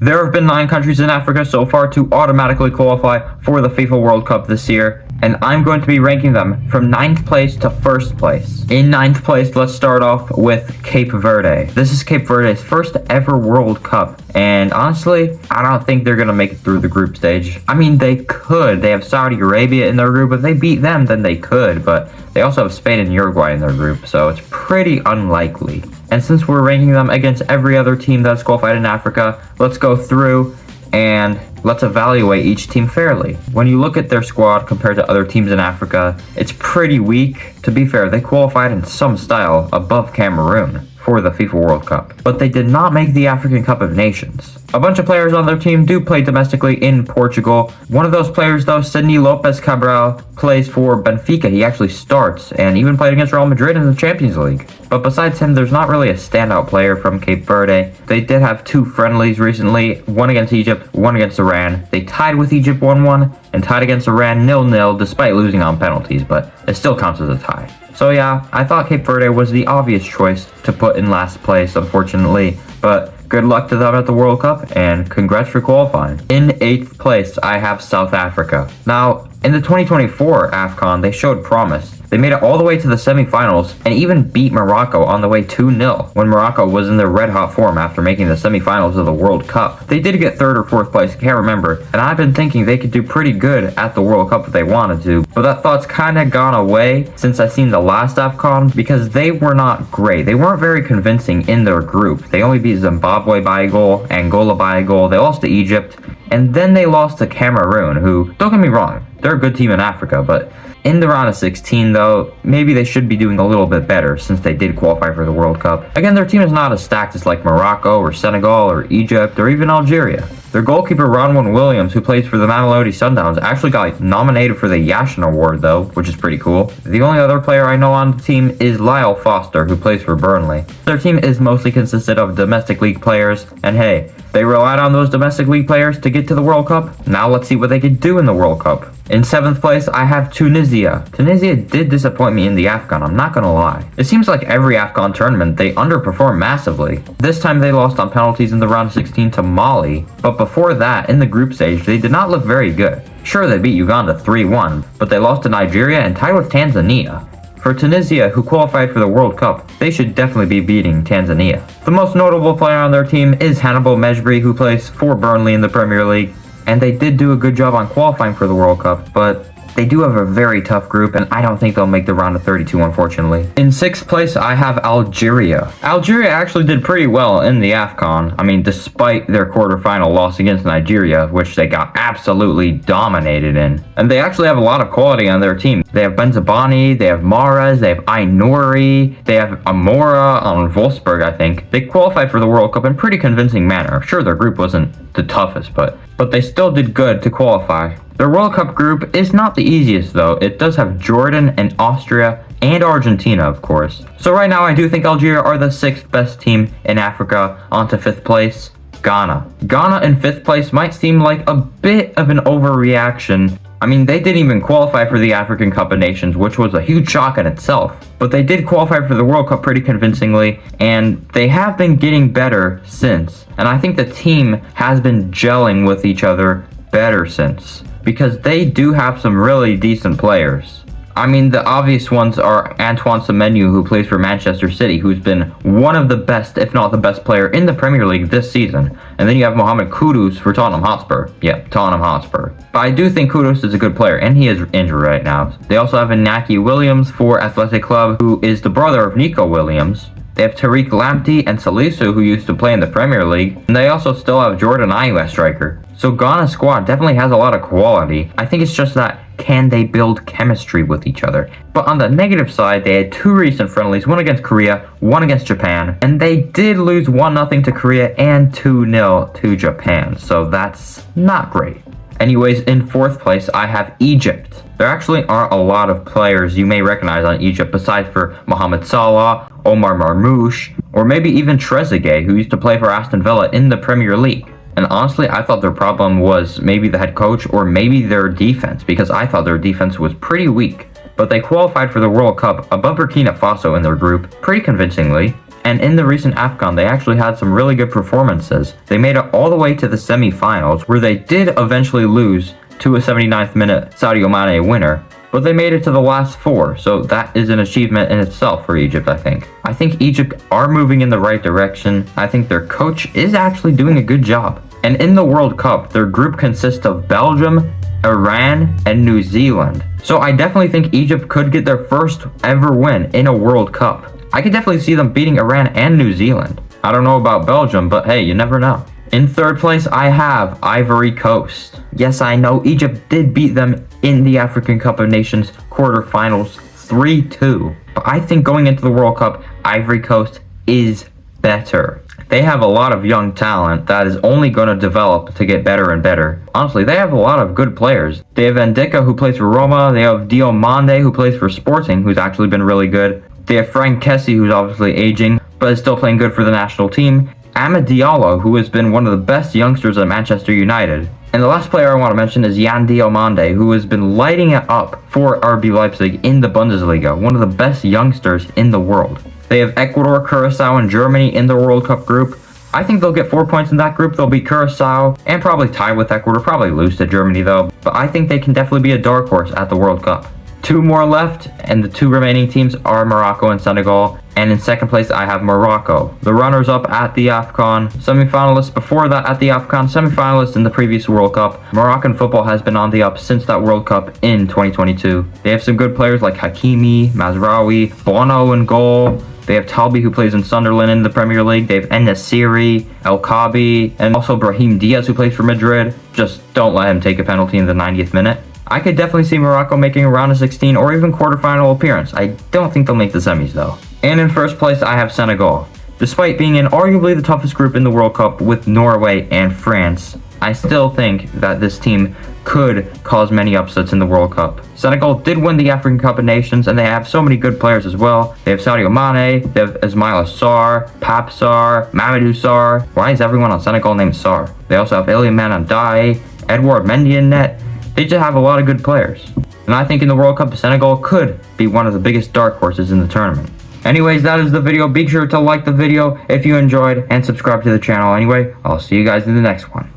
There have been 9 countries in Africa so far to automatically qualify for the FIFA World Cup this year, and I'm going to be ranking them from 9th place to 1st place. In 9th place, let's start off with Cape Verde. This is Cape Verde's first ever World Cup, and honestly, I don't think they're going to make it through the group stage. I mean, they could. They have Saudi Arabia in their group. If they beat them, then they could, but they also have Spain and Uruguay in their group, so it's pretty unlikely. And since we're ranking them against every other team that's qualified in Africa, let's go through and let's evaluate each team fairly. When you look at their squad compared to other teams in Africa, it's pretty weak. To be fair, they qualified in some style above Cameroon for the FIFA World Cup, but they did not make the African Cup of Nations. A bunch of players on their team do play domestically in Portugal. One of those players, though, Sidney Lopez Cabral, plays for Benfica. He actually starts and even played against Real Madrid in the Champions League. But besides him, there's not really a standout player from Cape Verde. They did have 2 friendlies recently, one against Egypt, one against Iran. They tied with Egypt 1-1 and tied against Iran 0-0 despite losing on penalties, but it still counts as a tie. So yeah, I thought Cape Verde was the obvious choice to put in last place, unfortunately, but good luck to them at the World Cup, and congrats for qualifying. In 8th place, I have South Africa. Now, in the 2024 AFCON, they showed promise. They made it all the way to the semifinals and even beat Morocco on the way 2-0 when Morocco was in their red-hot form after making the semifinals of the World Cup. They did get 3rd or 4th place, can't remember, and I've been thinking they could do pretty good at the World Cup if they wanted to, but that thought's kind of gone away since I've seen the last AFCON because they were not great. They weren't very convincing in their group. They only beat Zimbabwe by a goal, Angola by a goal, they lost to Egypt, and then they lost to Cameroon, who, don't get me wrong, they're a good team in Africa, but in the round of 16, though, maybe they should be doing a little bit better since they did qualify for the World Cup. Again, their team is not as stacked as like Morocco or Senegal or Egypt or even Algeria. Their goalkeeper, Ronwen Williams, who plays for the Mamelodi Sundowns, actually got nominated for the Yashin Award, though, which is pretty cool. The only other player I know on the team is Lyle Foster, who plays for Burnley. Their team is mostly consisted of domestic league players, and hey, they relied on those domestic league players to get to the World Cup. Now let's see what they could do in the World Cup. In 7th place, I have Tunisia. Tunisia did disappoint me in the AFCON, I'm not gonna lie. It seems like every AFCON tournament, they underperform massively. This time they lost on penalties in the round of 16 to Mali, but before that, in the group stage, they did not look very good. Sure, they beat Uganda 3-1, but they lost to Nigeria and tied with Tanzania. For Tunisia, who qualified for the World Cup, they should definitely be beating Tanzania. The most notable player on their team is Hannibal Mejbri, who plays for Burnley in the Premier League. And they did do a good job on qualifying for the World Cup, but they do have a very tough group, and I don't think they'll make the round of 32, unfortunately. In 6th place, I have Algeria. Algeria actually did pretty well in the AFCON. I mean, despite their quarterfinal loss against Nigeria, which they got absolutely dominated in. And they actually have a lot of quality on their team. They have Benzabani, they have Mahrez, they have Ainouri, they have Amora on Wolfsburg, I think. They qualified for the World Cup in pretty convincing manner. Sure, their group wasn't the toughest, but they still did good to qualify. Their World Cup group is not the easiest, though. It does have Jordan and Austria and Argentina, of course. So right now, I do think Algeria are the 6th best team in Africa. On to 5th place, Ghana. Ghana in 5th place might seem like a bit of an overreaction. I mean, they didn't even qualify for the African Cup of Nations, which was a huge shock in itself. But they did qualify for the World Cup pretty convincingly, and they have been getting better since. And I think the team has been gelling with each other better since, because they do have some really decent players. I mean, the obvious ones are Antoine Semenyo, who plays for Manchester City, who's been one of the best, if not the best player in the Premier League this season. And then you have Mohamed Kudus for Tottenham Hotspur. Yeah, Tottenham Hotspur. But I do think Kudus is a good player, and he is injured right now. They also have Inaki Williams for Athletic Club, who is the brother of Nico Williams. They have Tariq Lamptey and Salisu, who used to play in the Premier League. And they also still have Jordan Ayew as striker. So Ghana's squad definitely has a lot of quality. I think it's just that, can they build chemistry with each other? But on the negative side, they had 2 recent friendlies, one against Korea, one against Japan, and they did lose 1-0 to Korea and 2-0 to Japan, so that's not great. Anyways, in 4th place, I have Egypt. There actually aren't a lot of players you may recognize on Egypt besides for Mohamed Salah, Omar Marmoush, or maybe even Trezeguet, who used to play for Aston Villa in the Premier League. And honestly, I thought their problem was maybe the head coach or maybe their defense, because I thought their defense was pretty weak. But they qualified for the World Cup above Burkina Faso in their group pretty convincingly. And in the recent AFCON, they actually had some really good performances. They made it all the way to the semi-finals, where they did eventually lose to a 79th minute Sadio Mane winner, but they made it to the last 4, so that is an achievement in itself for Egypt, I think. I think Egypt are moving in the right direction. I think their coach is actually doing a good job. And in the World Cup, their group consists of Belgium, Iran, and New Zealand. So I definitely think Egypt could get their first ever win in a World Cup. I could definitely see them beating Iran and New Zealand. I don't know about Belgium, but hey, you never know. In third place, I have Ivory Coast. Yes, I know Egypt did beat them in the African Cup of Nations quarterfinals 3-2. But I think going into the World Cup, Ivory Coast is better. They have a lot of young talent that is only going to develop to get better and better. Honestly, they have a lot of good players. They have Ndicka, who plays for Roma. They have Diomande, who plays for Sporting, who's actually been really good. They have Frank Kessie, who's obviously aging, but is still playing good for the national team. Amad Diallo, who has been one of the best youngsters at Manchester United. And the last player I want to mention is Yan Diomande, who has been lighting it up for RB Leipzig in the Bundesliga, one of the best youngsters in the world. They have Ecuador, Curacao, and Germany in the World Cup group. I think they'll get 4 points in that group. They'll beat Curacao and probably tie with Ecuador, probably lose to Germany though. But I think they can definitely be a dark horse at the World Cup. 2 more left, and the 2 remaining teams are Morocco and Senegal. And in second place, I have Morocco, the runners-up at the AFCON, semi-finalists before that at the AFCON, semi-finalists in the previous World Cup. Moroccan football has been on the up since that World Cup in 2022. They have some good players like Hakimi, Mazraoui, Bono in goal. They have Talbi, who plays in Sunderland in the Premier League. They have En-Nesyri, El Kaabi, and also Brahim Diaz, who plays for Madrid. Just don't let him take a penalty in the 90th minute. I could definitely see Morocco making a round of 16 or even quarterfinal appearance. I don't think they'll make the semis though. And in first place, I have Senegal. Despite being in arguably the toughest group in the World Cup with Norway and France, I still think that this team could cause many upsets in the World Cup. Senegal did win the African Cup of Nations, and they have so many good players as well. They have Sadio Mane, they have Ismaila Sarr, Pape Sarr, Mamadou Sarr. Why is everyone on Senegal named Sarr? They also have Iliman Ndiaye, Edouard Mendy in net. They just have a lot of good players. And I think in the World Cup, Senegal could be one of the biggest dark horses in the tournament. Anyways, that is the video. Be sure to like the video if you enjoyed and subscribe to the channel. Anyway, I'll see you guys in the next one.